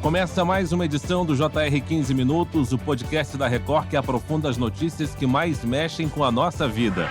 Começa mais uma edição do JR 15 Minutos, o podcast da Record que aprofunda as notícias que mais mexem com a nossa vida.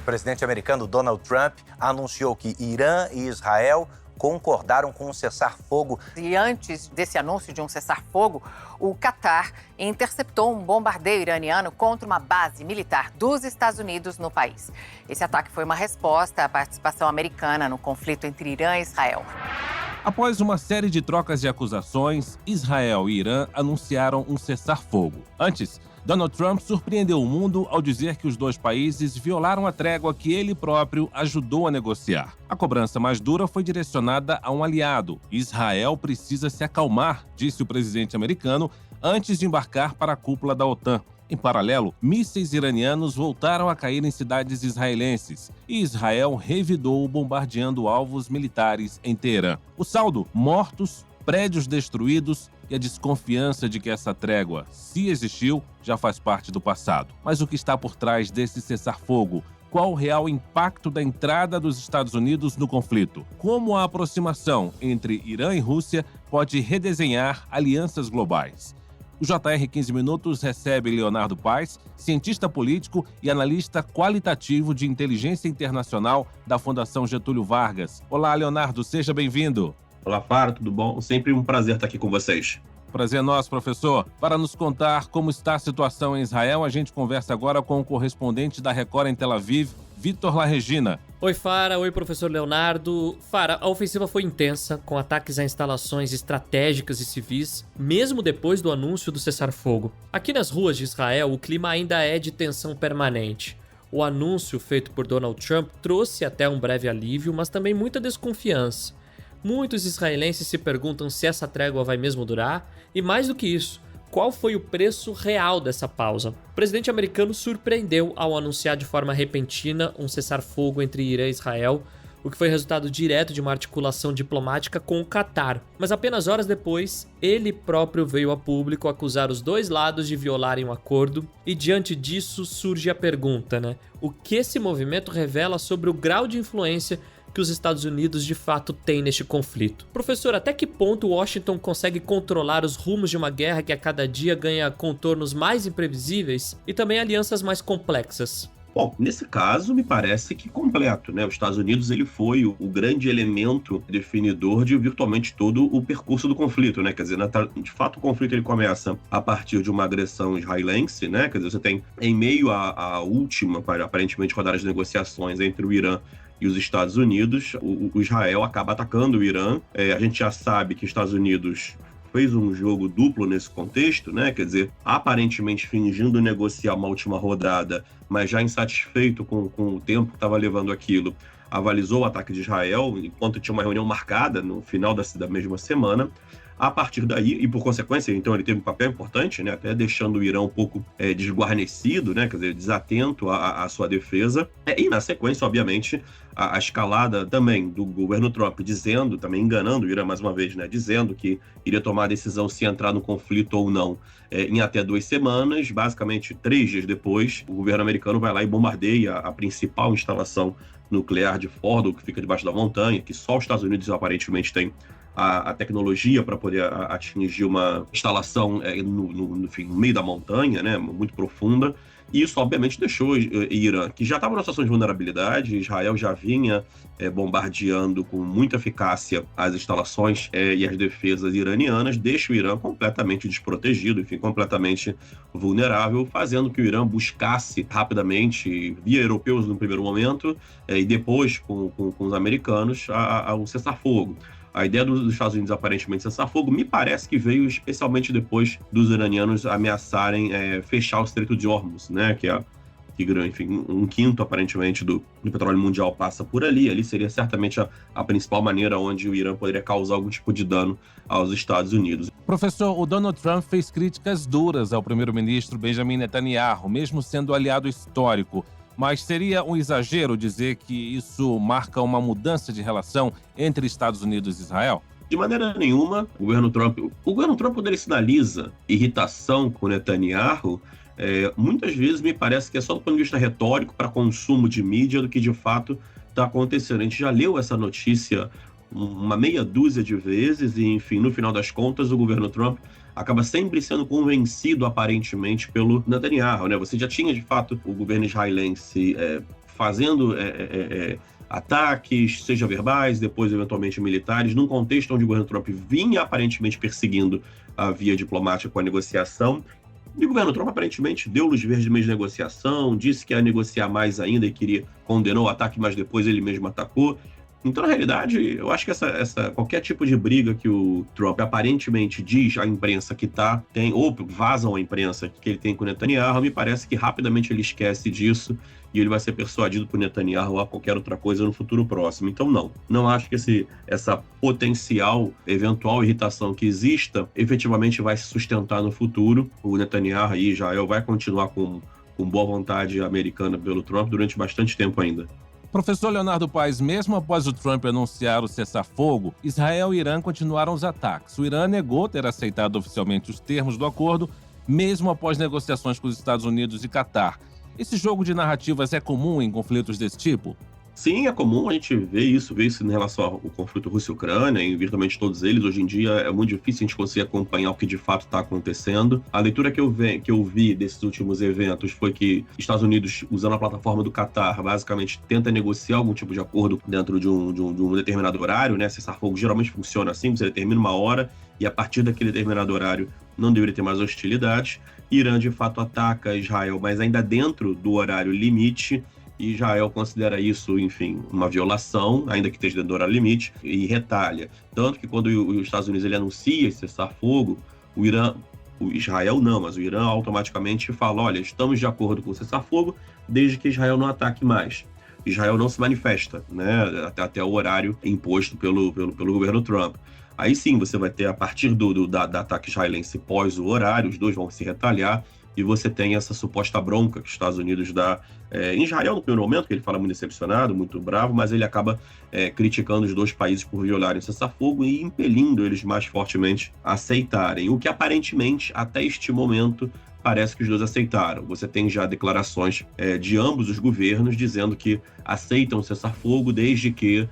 O presidente americano Donald Trump anunciou que Irã e Israel concordaram com um cessar-fogo. E antes desse anúncio de um cessar-fogo, o Catar interceptou um bombardeio iraniano contra uma base militar dos Estados Unidos no país. Esse ataque foi uma resposta à participação americana no conflito entre Irã e Israel. Após uma série de trocas de acusações, Israel e Irã anunciaram um cessar-fogo. Antes, Donald Trump surpreendeu o mundo ao dizer que os dois países violaram a trégua que ele próprio ajudou a negociar. A cobrança mais dura foi direcionada a um aliado. Israel precisa se acalmar, disse o presidente americano, antes de embarcar para a cúpula da OTAN. Em paralelo, mísseis iranianos voltaram a cair em cidades israelenses e Israel revidou bombardeando alvos militares em Teherã. O saldo: mortos, prédios destruídos e a desconfiança de que essa trégua, se existiu, já faz parte do passado. Mas o que está por trás desse cessar-fogo? Qual o real impacto da entrada dos Estados Unidos no conflito? Como a aproximação entre Irã e Rússia pode redesenhar alianças globais? O JR 15 Minutos recebe Leonardo Paes, cientista político e analista qualitativo de inteligência internacional da Fundação Getúlio Vargas. Olá, Leonardo, seja bem-vindo. Olá, Faro, tudo bom? Sempre um prazer estar aqui com vocês. Prazer é nosso, professor. Para nos contar como está a situação em Israel, a gente conversa agora com o correspondente da Record em Tel Aviv, Vitor Larregina. Oi, Fara. Oi, professor Leonardo. Fara, a ofensiva foi intensa, com ataques a instalações estratégicas e civis, mesmo depois do anúncio do cessar-fogo. Aqui nas ruas de Israel, o clima ainda é de tensão permanente. O anúncio feito por Donald Trump trouxe até um breve alívio, mas também muita desconfiança. Muitos israelenses se perguntam se essa trégua vai mesmo durar, e mais do que isso, qual foi o preço real dessa pausa? O presidente americano surpreendeu ao anunciar de forma repentina um cessar-fogo entre Irã e Israel, o que foi resultado direto de uma articulação diplomática com o Catar. Mas apenas horas depois, ele próprio veio a público acusar os dois lados de violarem o acordo, e diante disso surge a pergunta, O que esse movimento revela sobre o grau de influência que os Estados Unidos de fato têm neste conflito? Professor, até que ponto Washington consegue controlar os rumos de uma guerra que a cada dia ganha contornos mais imprevisíveis e também alianças mais complexas? Bom, nesse caso, me parece que completo, Os Estados Unidos ele foi o grande elemento definidor de virtualmente todo o percurso do conflito, Quer dizer, de fato, o conflito ele começa a partir de uma agressão israelense, Quer dizer, você tem, em meio à última, aparentemente, rodada de negociações entre o Irã e os Estados Unidos, o Israel acaba atacando o Irã. A gente já sabe que os Estados Unidos fez um jogo duplo nesse contexto, Quer dizer, aparentemente fingindo negociar uma última rodada, mas já insatisfeito com o tempo que estava levando aquilo, avalizou o ataque de Israel, enquanto tinha uma reunião marcada no final da mesma semana. A partir daí, e por consequência, então ele teve um papel importante, até deixando o Irã um pouco desguarnecido, Quer dizer, desatento à sua defesa. E na sequência, obviamente, a escalada também do governo Trump dizendo, também enganando o Irã mais uma vez, dizendo que iria tomar a decisão se entrar no conflito ou não em até 2 semanas. Basicamente, 3 dias depois, o governo americano vai lá e bombardeia a principal instalação nuclear de Fordo, que fica debaixo da montanha, que só os Estados Unidos aparentemente têm a tecnologia para poder atingir uma instalação no meio da montanha, muito profunda. E isso, obviamente, deixou Irã, que já estava numa situação de vulnerabilidade. Israel já vinha bombardeando com muita eficácia as instalações e as defesas iranianas, deixa o Irã completamente desprotegido, completamente vulnerável, fazendo que o Irã buscasse rapidamente, via europeus no primeiro momento, e depois com os americanos, o cessar-fogo. A ideia dos Estados Unidos aparentemente cessar fogo me parece que veio especialmente depois dos iranianos ameaçarem fechar o Estreito de Hormuz, que enfim, 1/5 aparentemente do petróleo mundial passa por ali. Ali seria certamente a principal maneira onde o Irã poderia causar algum tipo de dano aos Estados Unidos. Professor, o Donald Trump fez críticas duras ao primeiro-ministro Benjamin Netanyahu, mesmo sendo aliado histórico. Mas seria um exagero dizer que isso marca uma mudança de relação entre Estados Unidos e Israel? De maneira nenhuma, o governo Trump, quando ele sinaliza irritação com Netanyahu, muitas vezes me parece que é só do ponto de vista retórico para consumo de mídia do que de fato está acontecendo. A gente já leu essa notícia uma meia dúzia de vezes e, enfim, no final das contas, o governo Trump acaba sempre sendo convencido, aparentemente, pelo Netanyahu, né? Você já tinha, de fato, o governo israelense fazendo ataques, seja verbais, depois, eventualmente, militares, num contexto onde o governo Trump vinha, aparentemente, perseguindo a via diplomática com a negociação. E o governo Trump, aparentemente, deu luz verde no meio de negociação, disse que ia negociar mais ainda e condenou o ataque, mas depois ele mesmo atacou. Então, na realidade, eu acho que qualquer tipo de briga que o Trump aparentemente diz à imprensa que tem, ou vazam à imprensa que ele tem com o Netanyahu, me parece que rapidamente ele esquece disso e ele vai ser persuadido por Netanyahu a qualquer outra coisa no futuro próximo. Então, não acho que essa potencial, eventual irritação que exista, efetivamente vai se sustentar no futuro. O Netanyahu e Israel vai continuar com boa vontade americana pelo Trump durante bastante tempo ainda. Professor Leonardo Paes, mesmo após o Trump anunciar o cessar-fogo, Israel e Irã continuaram os ataques. O Irã negou ter aceitado oficialmente os termos do acordo, mesmo após negociações com os Estados Unidos e Catar. Esse jogo de narrativas é comum em conflitos desse tipo? Sim, é comum a gente ver isso em relação ao conflito Rússia-Ucrânia, em virtualmente todos eles. Hoje em dia é muito difícil a gente conseguir acompanhar o que de fato está acontecendo. A leitura que eu vi desses últimos eventos foi que Estados Unidos, usando a plataforma do Catar, basicamente tenta negociar algum tipo de acordo dentro de um determinado horário, né? Cessar-fogo geralmente funciona assim, você determina uma hora e a partir daquele determinado horário não deveria ter mais hostilidades. Irã, de fato, ataca Israel, mas ainda dentro do horário limite. E Israel considera isso, enfim, uma violação, ainda que esteja dentro do horário limite, e retalha. Tanto que quando os Estados Unidos anuncia esse cessar-fogo, o Israel não, mas o Irã automaticamente fala, olha, estamos de acordo com o cessar-fogo, desde que Israel não ataque mais. Israel não se manifesta, né, até o horário imposto pelo governo Trump. Aí sim, você vai ter, a partir do ataque israelense pós o horário, os dois vão se retalhar, e você tem essa suposta bronca que os Estados Unidos dá em Israel no primeiro momento, que ele fala muito decepcionado, muito bravo, mas ele acaba criticando os dois países por violarem o cessar-fogo e impelindo eles mais fortemente a aceitarem, o que aparentemente, até este momento, parece que os dois aceitaram. Você tem já declarações de ambos os governos dizendo que aceitam o cessar-fogo desde que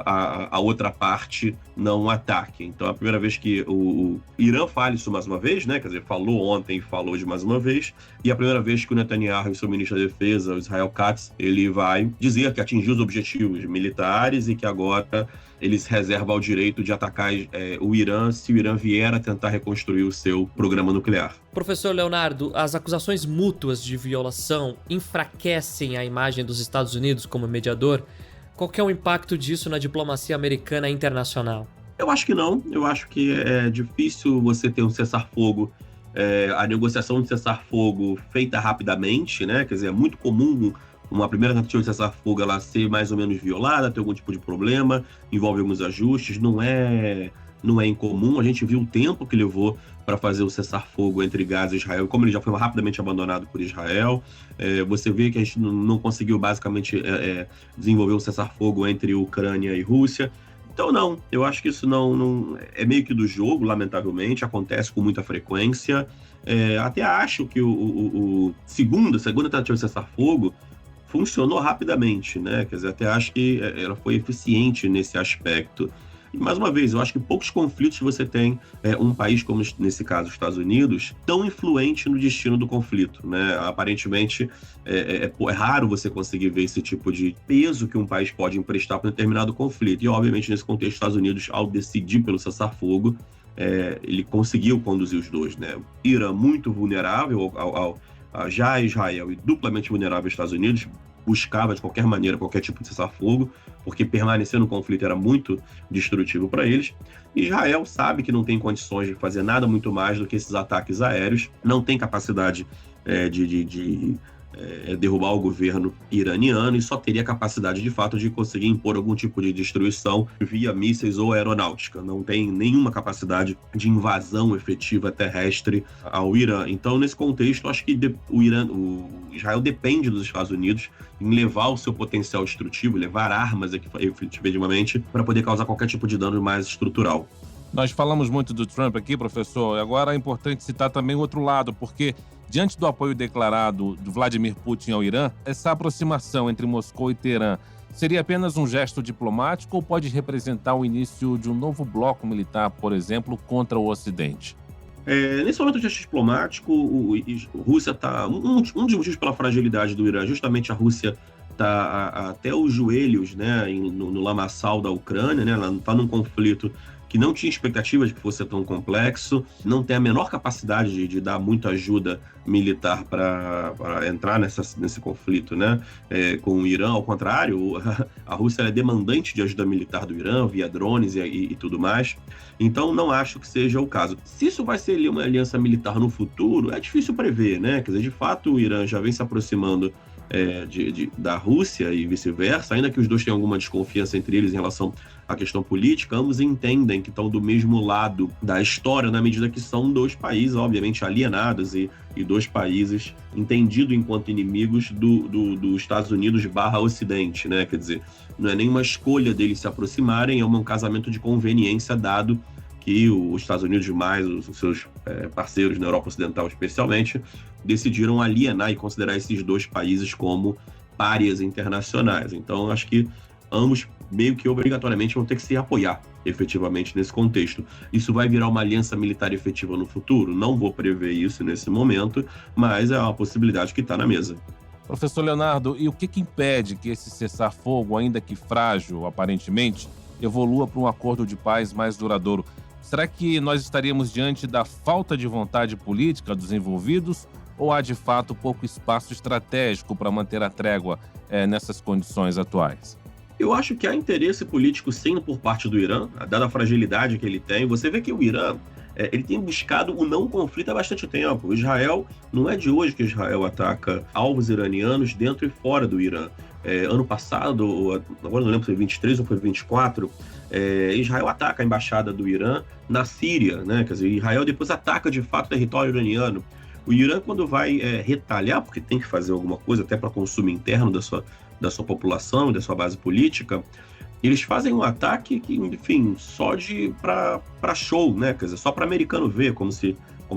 a outra parte não ataque. Então, é a primeira vez que o Irã fala isso mais uma vez, né? Quer dizer, falou ontem e falou hoje mais uma vez, e é a primeira vez que o Netanyahu e seu ministro da Defesa, o Israel Katz, ele vai dizer que atingiu os objetivos militares e que agora eles reservam o direito de atacar o Irã se o Irã vier a tentar reconstruir o seu programa nuclear. Professor Leonardo, as acusações mútuas de violação enfraquecem a imagem dos Estados Unidos como mediador? Qual que é o impacto disso na diplomacia americana internacional? Eu acho que não. Eu acho que é difícil você ter um cessar-fogo, a negociação de cessar-fogo feita rapidamente, né? Quer dizer, é muito comum uma primeira tentativa de cessar-fogo ela ser mais ou menos violada, ter algum tipo de problema, envolve alguns ajustes, não é incomum. A gente viu o tempo que levou para fazer o cessar-fogo entre Gaza e Israel, como ele já foi rapidamente abandonado por Israel. Você vê que a gente não conseguiu basicamente desenvolver um cessar-fogo entre Ucrânia e Rússia. Então, não, eu acho que isso não é meio que do jogo, lamentavelmente, acontece com muita frequência. Até acho que a segunda tentativa de cessar-fogo funcionou rapidamente, né? Quer dizer, até acho que ela foi eficiente nesse aspecto. E, mais uma vez, eu acho que poucos conflitos você tem um país, como nesse caso os Estados Unidos, tão influente no destino do conflito, né? Aparentemente, é raro você conseguir ver esse tipo de peso que um país pode emprestar para um determinado conflito. E, obviamente, nesse contexto, os Estados Unidos, ao decidir pelo cessar-fogo, ele conseguiu conduzir os dois, né? Irã muito vulnerável já a Israel e duplamente vulnerável aos Estados Unidos, buscava de qualquer maneira qualquer tipo de cessar-fogo, porque permanecer no conflito era muito destrutivo para eles. Israel sabe que não tem condições de fazer nada muito mais do que esses ataques aéreos, não tem capacidade de derrubar o governo iraniano e só teria capacidade de fato de conseguir impor algum tipo de destruição via mísseis ou aeronáutica. Não tem nenhuma capacidade de invasão efetiva terrestre ao Irã. Então, nesse contexto, acho que o Israel depende dos Estados Unidos em levar o seu potencial destrutivo, levar armas efetivamente para poder causar qualquer tipo de dano mais estrutural. Nós falamos muito do Trump aqui, professor, e agora é importante citar também o outro lado, porque diante do apoio declarado do Vladimir Putin ao Irã, essa aproximação entre Moscou e Teherã seria apenas um gesto diplomático ou pode representar o início de um novo bloco militar, por exemplo, contra o Ocidente? Nesse momento de gesto diplomático, a Rússia está... Um dos motivos pela fragilidade do Irã, justamente a Rússia está até os joelhos, né, no lamaçal da Ucrânia, né, ela está num conflito que não tinha expectativa de que fosse tão complexo, não tem a menor capacidade de dar muita ajuda militar para entrar nesse conflito, né, com o Irã. Ao contrário, a Rússia é demandante de ajuda militar do Irã, via drones e tudo mais. Então, não acho que seja o caso. Se isso vai ser uma aliança militar no futuro, é difícil prever, né? Quer dizer, de fato, o Irã já vem se aproximando da Rússia e vice-versa, ainda que os dois tenham alguma desconfiança entre eles em relação à questão política, ambos entendem que estão do mesmo lado da história, na medida que são dois países, obviamente, alienados e dois países entendidos enquanto inimigos dos Estados Unidos / Ocidente, né? Quer dizer, não é nenhuma escolha deles se aproximarem, é um casamento de conveniência, dado que os Estados Unidos mais os seus parceiros na Europa Ocidental especialmente decidiram alienar e considerar esses dois países como párias internacionais. Então, acho que ambos meio que obrigatoriamente vão ter que se apoiar efetivamente nesse contexto. Isso vai virar uma aliança militar efetiva no futuro? Não vou prever isso nesse momento, mas é uma possibilidade que está na mesa. Professor Leonardo, e o que impede que esse cessar-fogo, ainda que frágil aparentemente, evolua para um acordo de paz mais duradouro? Será que nós estaríamos diante da falta de vontade política dos envolvidos ou há, de fato, pouco espaço estratégico para manter a trégua nessas condições atuais? Eu acho que há interesse político, sim, por parte do Irã, dada a fragilidade que ele tem. Você vê que o Irã ele tem buscado o não conflito há bastante tempo. O Israel, não é de hoje que Israel ataca alvos iranianos dentro e fora do Irã. Ano passado, agora não lembro se foi 23 ou foi 24, Israel ataca a embaixada do Irã na Síria, né? Quer dizer, Israel depois ataca de fato o território iraniano. O Irã, quando vai retalhar, porque tem que fazer alguma coisa até para consumo interno da sua população e da sua base política, eles fazem um ataque que, enfim, só para show, né? Quer dizer, só para americano ver, como se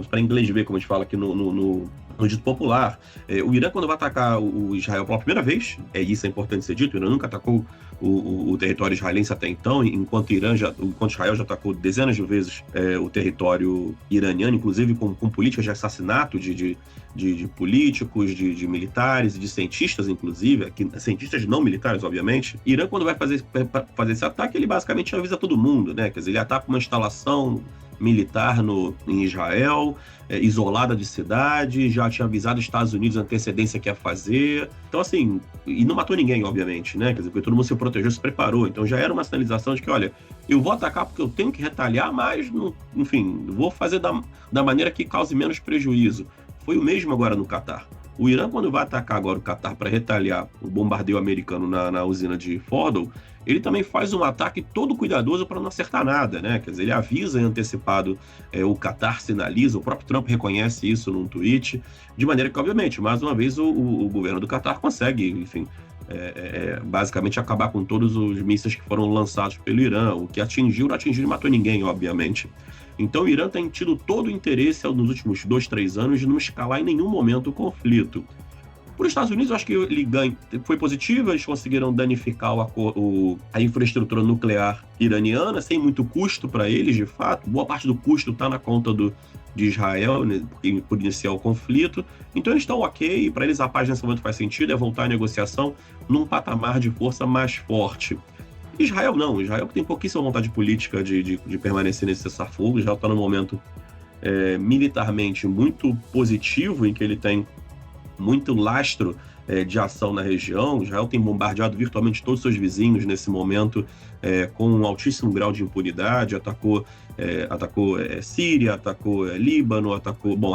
para inglês ver, como a gente fala aqui no dito popular. O Irã, quando vai atacar o Israel pela primeira vez, isso é importante ser dito, o Irã nunca atacou o território israelense até então, enquanto Israel já atacou dezenas de vezes o território iraniano, inclusive com políticas de assassinato de políticos, de militares e de cientistas, inclusive, cientistas não militares, obviamente. Irã, quando vai fazer esse ataque, ele basicamente avisa todo mundo, né? Quer dizer, ele ataca uma instalação militar em Israel, isolada de cidade, já tinha avisado os Estados Unidos a antecedência que ia fazer. Então, assim, e não matou ninguém, obviamente, né? Quer dizer, porque todo mundo se protegeu, se preparou. Então, já era uma sinalização de que, olha, eu vou atacar porque eu tenho que retaliar, mas, enfim, vou fazer da maneira que cause menos prejuízo. Foi o mesmo agora no Catar. O Irã, quando vai atacar agora o Catar para retaliar o bombardeio americano na usina de Fordow, ele também faz um ataque todo cuidadoso para não acertar nada, né? Quer dizer, ele avisa em antecipado, o Catar sinaliza, o próprio Trump reconhece isso num tweet, de maneira que, obviamente, mais uma vez, o governo do Catar consegue, enfim, basicamente acabar com todos os mísseis que foram lançados pelo Irã. O que atingiu, não atingiu e matou ninguém, obviamente. Então, o Irã tem tido todo o interesse nos últimos 2-3 anos de não escalar em nenhum momento o conflito. Para os Estados Unidos, eu acho que ele foi positivo, eles conseguiram danificar a infraestrutura nuclear iraniana sem muito custo para eles, de fato. Boa parte do custo está na conta de Israel, né, por iniciar o conflito. Então, eles estão ok, para eles a paz nesse momento faz sentido, é voltar à negociação num patamar de força mais forte. Israel não, Israel tem pouquíssima vontade política de permanecer nesse cessar-fogo. Israel está num momento militarmente muito positivo, em que ele tem muito lastro de ação na região. Israel tem bombardeado virtualmente todos os seus vizinhos nesse momento com um altíssimo grau de impunidade, atacou Síria, atacou Líbano,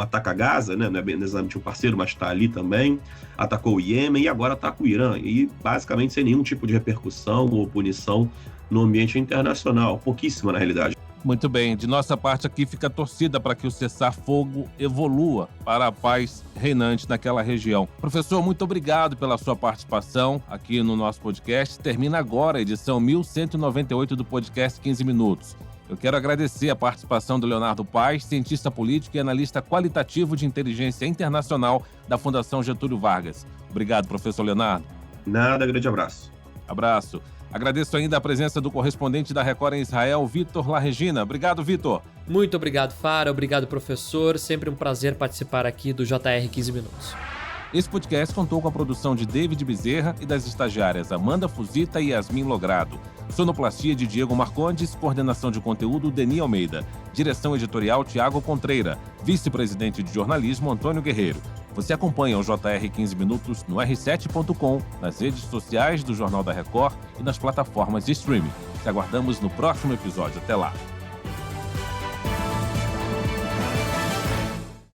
ataca Gaza, né? Não é bem exatamente um parceiro, mas está ali também, atacou o Iêmen e agora ataca o Irã, e basicamente sem nenhum tipo de repercussão ou punição no ambiente internacional, pouquíssima na realidade. Muito bem, de nossa parte aqui fica a torcida para que o cessar-fogo evolua para a paz reinante naquela região. Professor, muito obrigado pela sua participação aqui no nosso podcast. Termina agora a edição 1198 do podcast 15 Minutos. Eu quero agradecer a participação do Leonardo Paes, cientista político e analista qualitativo de inteligência internacional da Fundação Getúlio Vargas. Obrigado, professor Leonardo. Nada, grande abraço. Abraço. Agradeço ainda a presença do correspondente da Record em Israel, Vitor Larregina. Obrigado, Vitor. Muito obrigado, Fara. Obrigado, professor. Sempre um prazer participar aqui do JR 15 Minutos. Esse podcast contou com a produção de David Bezerra e das estagiárias Amanda Fuzita e Yasmin Logrado. Sonoplastia de Diego Marcondes, coordenação de conteúdo Deni Almeida. Direção editorial Tiago Contreira. Vice-presidente de jornalismo Antônio Guerreiro. Você acompanha o JR 15 Minutos no r7.com, nas redes sociais do Jornal da Record e nas plataformas de streaming. Te aguardamos no próximo episódio. Até lá!